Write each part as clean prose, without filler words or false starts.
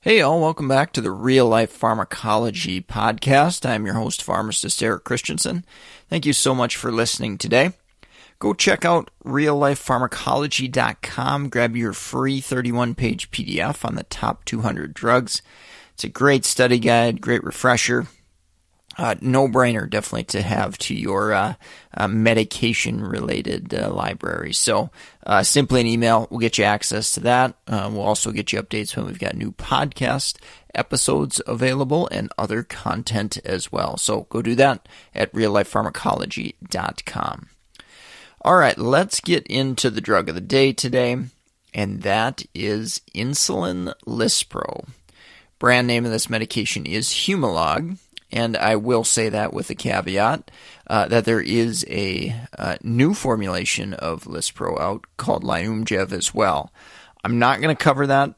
Hey all, welcome back to the Real Life Pharmacology Podcast. I'm your host, pharmacist Eric Christensen. Thank you so much for listening today. Go check out reallifepharmacology.com. Grab your free 31-page PDF on the top 200 drugs. It's a great study guide, great refresher. No-brainer definitely to have to your medication-related library. So simply an email will get you access to that. We'll also get you updates when we've got new podcast episodes available and other content as well. So go do that at reallifepharmacology.com. All right, let's get into the drug of the day today, and that is insulin Lispro. Brand name of this medication is Humalog. And I will say that with a caveat that there is a new formulation of Lispro out called Lyumjev as well. I'm not going to cover that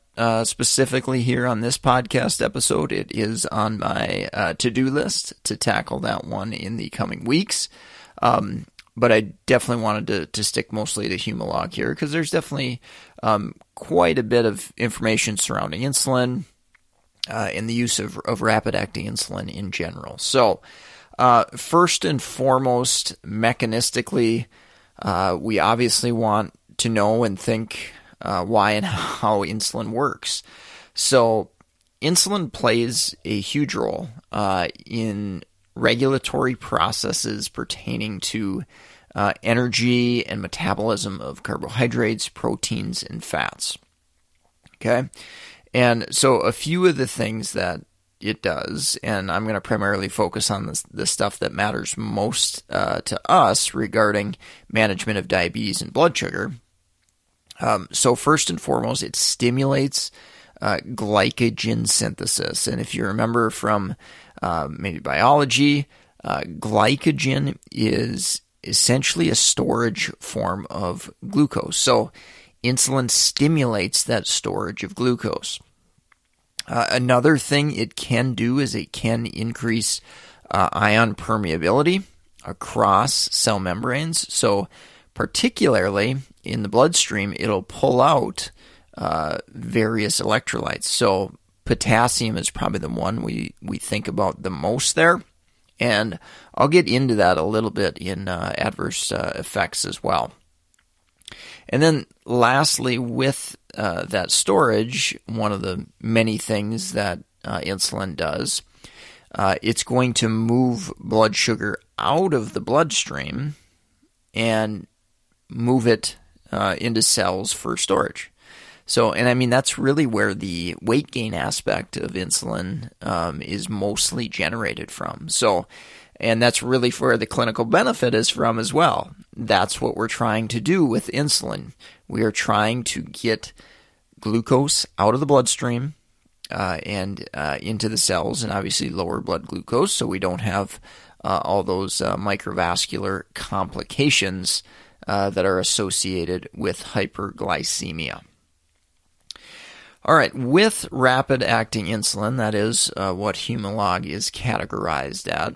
specifically here on this podcast episode. It is on my to-do list to tackle that one in the coming weeks. But I definitely wanted to stick mostly to Humalog here because there's definitely quite a bit of information surrounding insulin, in the use of rapid-acting insulin in general. So, first and foremost, mechanistically, we obviously want to know and think why and how insulin works. So, insulin plays a huge role in regulatory processes pertaining to energy and metabolism of carbohydrates, proteins, and fats. Okay? And so a few of the things that it does, and I'm going to primarily focus on the stuff that matters most to us regarding management of diabetes and blood sugar. So first and foremost, it stimulates glycogen synthesis. And if you remember from maybe biology, glycogen is essentially a storage form of glucose. So insulin stimulates that storage of glucose. Another thing it can do is it can increase ion permeability across cell membranes. So particularly in the bloodstream, it'll pull out various electrolytes. So potassium is probably the one we think about the most there. And I'll get into that a little bit in adverse effects as well. And then lastly, with that storage, one of the many things that insulin does, it's going to move blood sugar out of the bloodstream and move it into cells for storage. So, and I mean, that's really where the weight gain aspect of insulin is mostly generated from. So, and that's really where the clinical benefit is from as well. That's what we're trying to do with insulin. We are trying to get glucose out of the bloodstream and into the cells, and obviously lower blood glucose so we don't have all those microvascular complications that are associated with hyperglycemia. All right, with rapid-acting insulin, that is what Humalog is categorized at,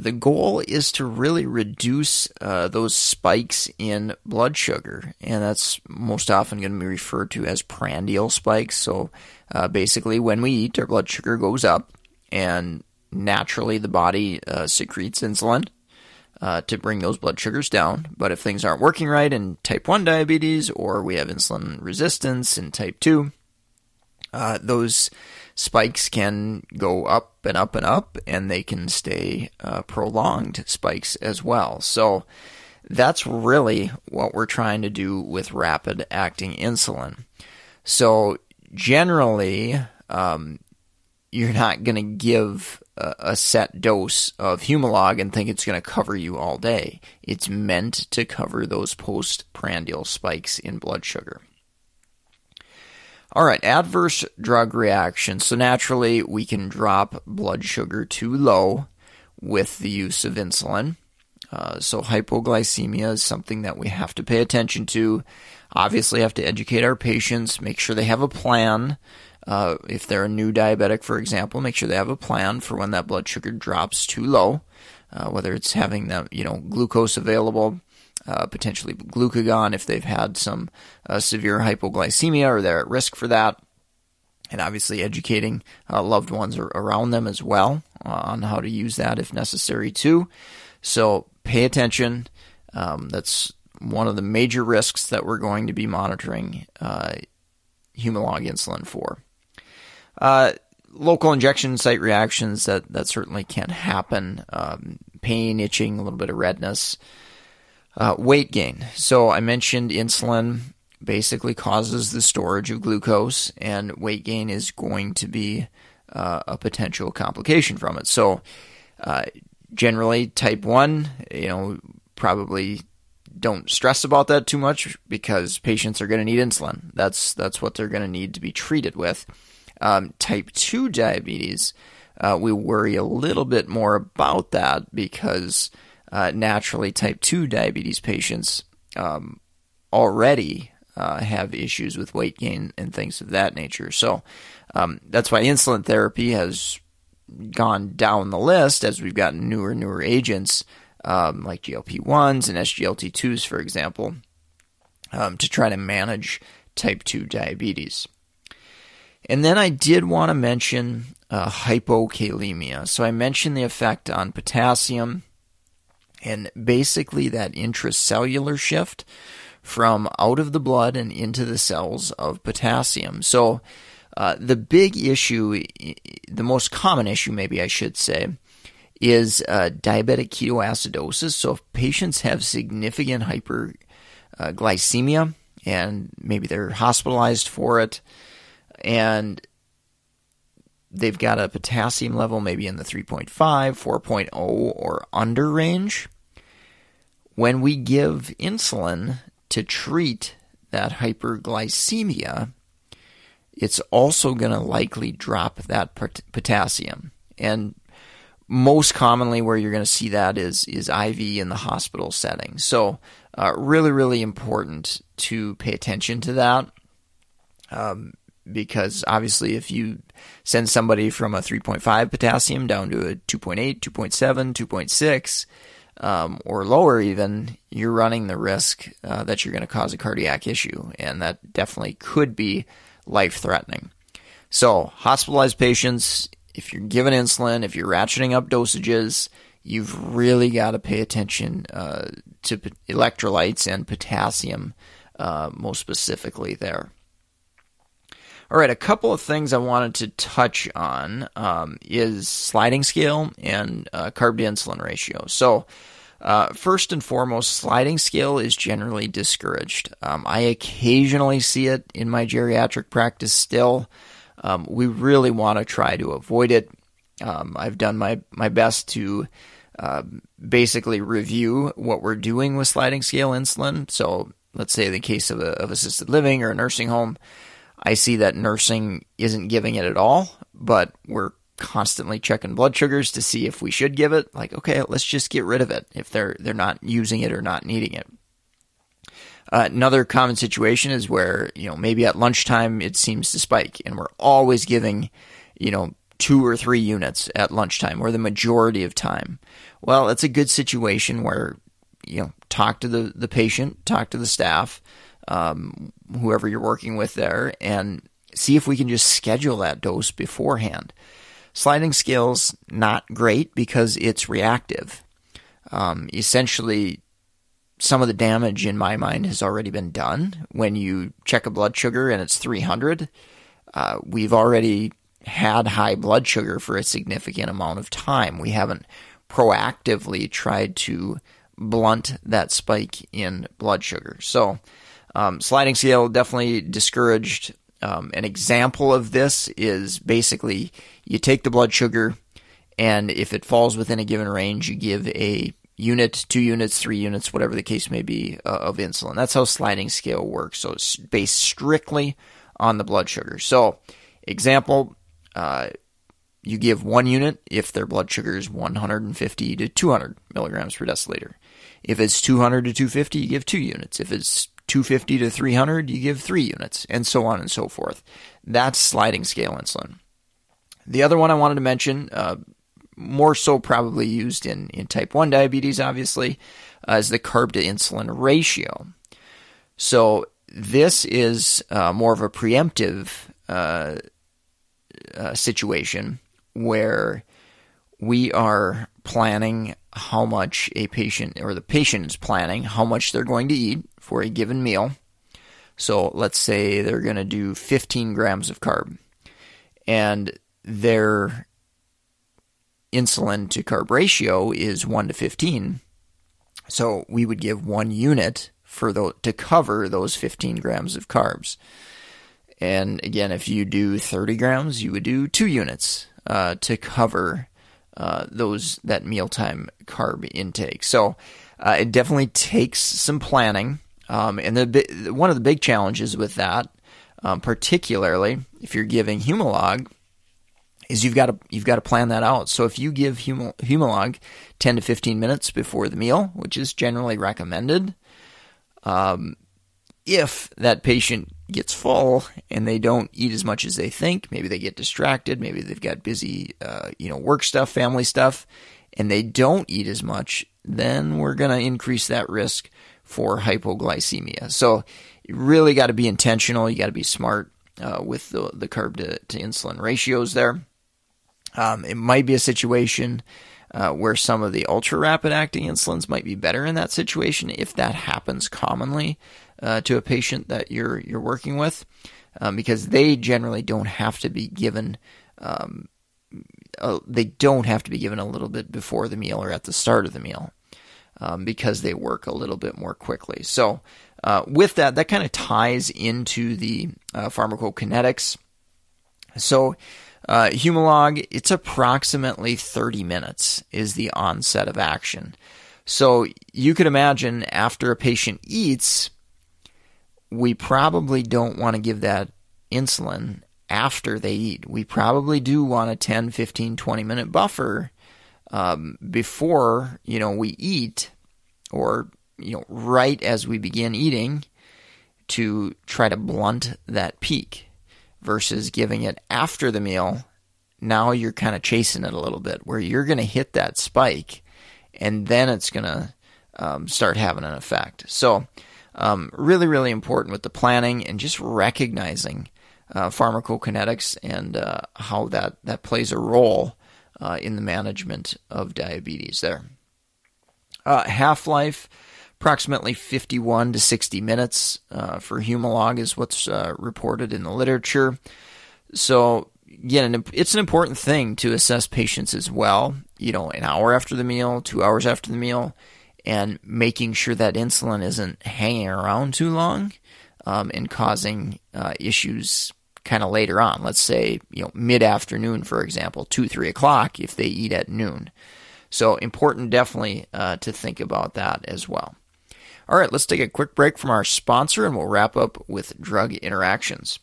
the goal is to really reduce those spikes in blood sugar, and that's most often going to be referred to as prandial spikes. So basically, when we eat, our blood sugar goes up, and naturally the body secretes insulin to bring those blood sugars down. But if things aren't working right in type 1 diabetes, or we have insulin resistance in type 2, those spikes can go up and up and up, and they can stay prolonged spikes as well. So that's really what we're trying to do with rapid-acting insulin. So generally, you're not going to give a set dose of Humalog and think it's going to cover you all day. It's meant to cover those postprandial spikes in blood sugar. All right, adverse drug reactions. So naturally, we can drop blood sugar too low with the use of insulin. So hypoglycemia is something that we have to pay attention to. Obviously, have to educate our patients, make sure they have a plan. If they're a new diabetic, for example, make sure they have a plan for when that blood sugar drops too low, whether it's having that, glucose available, potentially glucagon if they've had some severe hypoglycemia or they're at risk for that. and obviously educating loved ones around them as well on how to use that if necessary too. So pay attention. That's one of the major risks that we're going to be monitoring Humalog insulin for. Local injection site reactions, that certainly can happen. Pain, itching, a little bit of redness. Weight gain. So I mentioned insulin basically causes the storage of glucose, and weight gain is going to be a potential complication from it. So generally, type 1, probably don't stress about that too much because patients are going to need insulin. That's what they're going to need to be treated with. Type 2 diabetes, we worry a little bit more about that because naturally type 2 diabetes patients already have issues with weight gain and things of that nature. So that's why insulin therapy has gone down the list as we've gotten newer agents like GLP-1s and SGLT2s, for example, to try to manage type 2 diabetes. And then I did want to mention hypokalemia. So I mentioned the effect on potassium and basically that intracellular shift from out of the blood and into the cells of potassium. So the big issue, the most common issue maybe I should say, is diabetic ketoacidosis. So if patients have significant hyperglycemia and maybe they're hospitalized for it and they've got a potassium level maybe in the 3.5, 4.0 or under range, when we give insulin to treat that hyperglycemia, it's also going to likely drop that potassium. And most commonly where you're going to see that is IV in the hospital setting. So really, really important to pay attention to that because obviously if you send somebody from a 3.5 potassium down to a 2.8, 2.7, 2.6, or lower even, you're running the risk that you're going to cause a cardiac issue, and that definitely could be life-threatening. So hospitalized patients, if you're given insulin, if you're ratcheting up dosages, you've really got to pay attention to electrolytes and potassium most specifically there. All right, a couple of things I wanted to touch on is sliding scale and carb to insulin ratio. So first and foremost, sliding scale is generally discouraged. I occasionally see it in my geriatric practice still. We really want to try to avoid it. I've done my best to basically review what we're doing with sliding scale insulin. So let's say in the case of assisted living or a nursing home, I see that nursing isn't giving it at all, but we're constantly checking blood sugars to see if we should give it. Like, okay, let's just get rid of it if they're not using it or not needing it. Another common situation is where, maybe at lunchtime it seems to spike and we're always giving, 2 or 3 units at lunchtime or the majority of time. Well, it's a good situation where, talk to the patient, talk to the staff, whoever you're working with there, and see if we can just schedule that dose beforehand. Sliding scale's not great because it's reactive. Essentially, some of the damage in my mind has already been done. When you check a blood sugar and it's 300, we've already had high blood sugar for a significant amount of time. We haven't proactively tried to blunt that spike in blood sugar. So sliding scale definitely discouraged. An example of this is basically you take the blood sugar, and if it falls within a given range, you give a unit, 2 units, 3 units, whatever the case may be, of insulin. That's how sliding scale works. So it's based strictly on the blood sugar. So, example, you give 1 unit if their blood sugar is 150 to 200 milligrams per deciliter. If it's 200 to 250, you give 2 units. If it's 250 to 300, you give 3 units, and so on and so forth. That's sliding scale insulin. The other one I wanted to mention, more so probably used in type 1 diabetes, obviously, is the carb to insulin ratio. So this is more of a preemptive situation where we are planning how much a patient, or the patient is planning how much they're going to eat for a given meal. So let's say they're going to do 15 grams of carb, and their insulin to carb ratio is 1 to 15. So we would give 1 unit to cover those 15 grams of carbs. And again, if you do 30 grams, you would do 2 units to cover that mealtime carb intake. So it definitely takes some planning. And one of the big challenges with that, particularly if you're giving Humalog, is you've got to plan that out. So if you give Humalog 10 to 15 minutes before the meal, which is generally recommended, if that patient gets full and they don't eat as much as they think, maybe they get distracted, maybe they've got busy, work stuff, family stuff, and they don't eat as much, then we're going to increase that risk for hypoglycemia. So you really got to be intentional. You got to be smart with the carb to insulin ratios there. It might be a situation where some of the ultra rapid acting insulins might be better in that situation, if that happens commonly to a patient that you're working with, because they generally don't have to be given a little bit before the meal or at the start of the meal, because they work a little bit more quickly. So with that kind of ties into the pharmacokinetics. So Humalog, it's approximately 30 minutes is the onset of action. So you could imagine after a patient eats, we probably don't want to give that insulin after they eat. We probably do want a 10, 15, 20-minute buffer before, we eat, or, right as we begin eating, to try to blunt that peak, versus giving it after the meal. Now you're kind of chasing it a little bit, where you're going to hit that spike, and then it's going to start having an effect. So really, really important with the planning and just recognizing pharmacokinetics and how that plays a role in the management of diabetes there. Half-life, approximately 51 to 60 minutes for Humalog is what's reported in the literature. So again, it's an important thing to assess patients as well, an hour after the meal, 2 hours after the meal, and making sure that insulin isn't hanging around too long and causing issues kind of later on. Let's say, mid-afternoon, for example, 2, 3 o'clock if they eat at noon. So important definitely to think about that as well. All right, let's take a quick break from our sponsor, and we'll wrap up with drug interactions.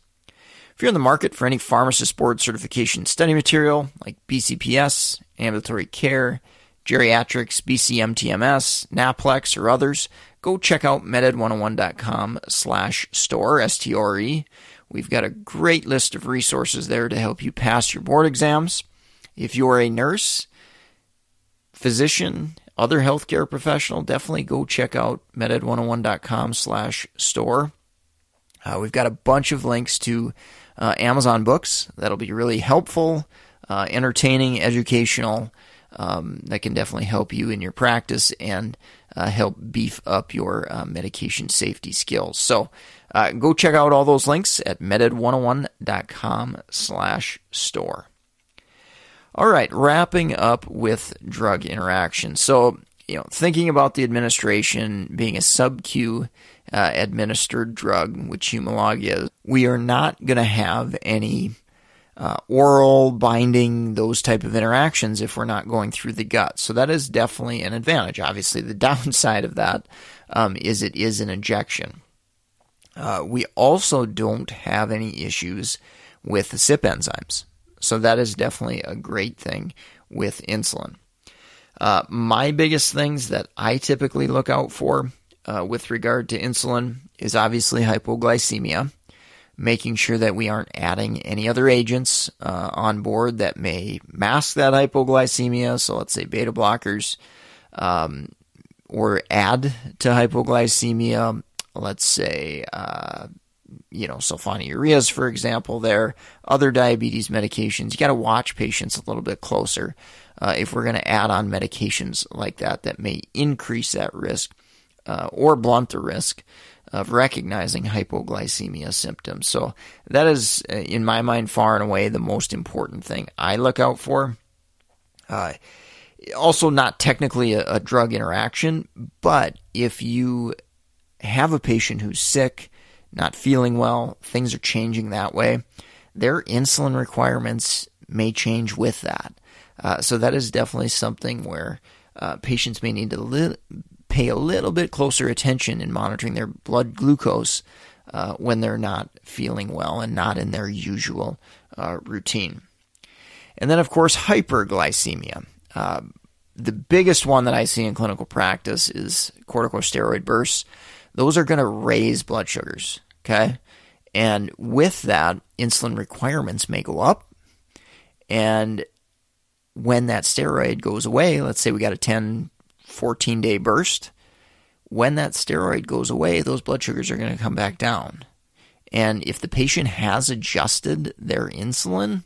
If you're in the market for any pharmacist board certification study material like BCPS, ambulatory care, geriatrics, BCMTMS, NAPLEX, or others, go check out meded101.com/store, S-T-O-R-E. We've got a great list of resources there to help you pass your board exams. If you're a nurse, physician, other healthcare professional, definitely go check out meded101.com/store. We've got a bunch of links to Amazon books that'll be really helpful, entertaining, educational, that can definitely help you in your practice and help beef up your medication safety skills. So go check out all those links at meded101.com/store. All right, wrapping up with drug interactions. So, thinking about the administration being a sub-Q administered drug, which Humalog is, we are not going to have any oral binding, those type of interactions if we're not going through the gut. So that is definitely an advantage. Obviously, the downside of that is it is an injection. We also don't have any issues with the CYP enzymes. So that is definitely a great thing with insulin. My biggest things that I typically look out for with regard to insulin is obviously hypoglycemia, making sure that we aren't adding any other agents on board that may mask that hypoglycemia. So let's say beta blockers, or add to hypoglycemia. Let's say sulfonylureas, for example, there, other diabetes medications. You got to watch patients a little bit closer if we're going to add on medications like that may increase that risk or blunt the risk of recognizing hypoglycemia symptoms. So that is, in my mind, far and away the most important thing I look out for. Also, not technically a drug interaction, but if you have a patient who's sick, not feeling well, things are changing that way, their insulin requirements may change with that. So that is definitely something where patients may need to pay a little bit closer attention in monitoring their blood glucose when they're not feeling well and not in their usual routine. And then, of course, hyperglycemia. The biggest one that I see in clinical practice is corticosteroid bursts. Those are going to raise blood sugars, okay? And with that, insulin requirements may go up. And when that steroid goes away, let's say we got a 10, 14-day burst, when that steroid goes away, those blood sugars are going to come back down. And if the patient has adjusted their insulin,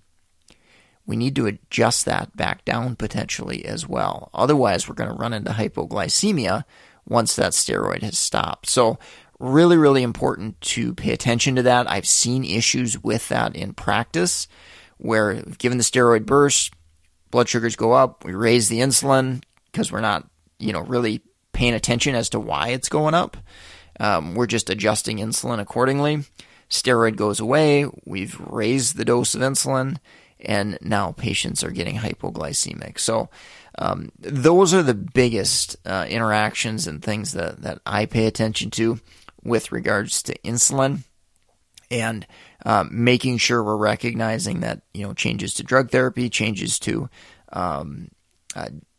we need to adjust that back down potentially as well. Otherwise, we're going to run into hypoglycemia once that steroid has stopped. So really, really important to pay attention to that. I've seen issues with that in practice where given the steroid burst, blood sugars go up, we raise the insulin because we're not, really paying attention as to why it's going up. We're just adjusting insulin accordingly. Steroid goes away, we've raised the dose of insulin, and now patients are getting hypoglycemic. So those are the biggest interactions and things that I pay attention to with regards to insulin, and making sure we're recognizing that changes to drug therapy, changes to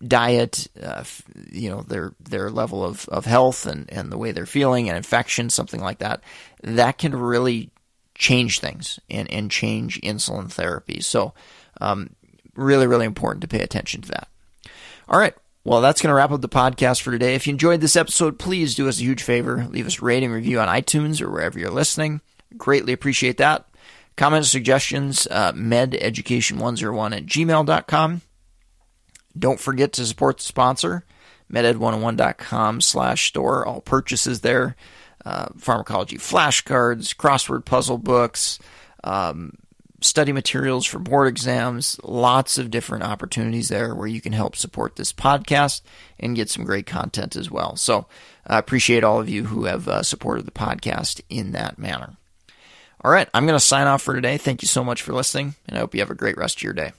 diet, their level of health and the way they're feeling, and infection, something like that, that can really change things and change insulin therapy. So really, really important to pay attention to that. All right. Well, that's going to wrap up the podcast for today. If you enjoyed this episode, please do us a huge favor. Leave us a rating, review on iTunes or wherever you're listening. Greatly appreciate that. Comments, suggestions, mededucation101@gmail.com. Don't forget to support the sponsor, meded101.com/store. All purchases there. Pharmacology flashcards, crossword puzzle books, study materials for board exams, lots of different opportunities there where you can help support this podcast and get some great content as well. So I appreciate all of you who have supported the podcast in that manner. All right, I'm going to sign off for today. Thank you so much for listening, and I hope you have a great rest of your day.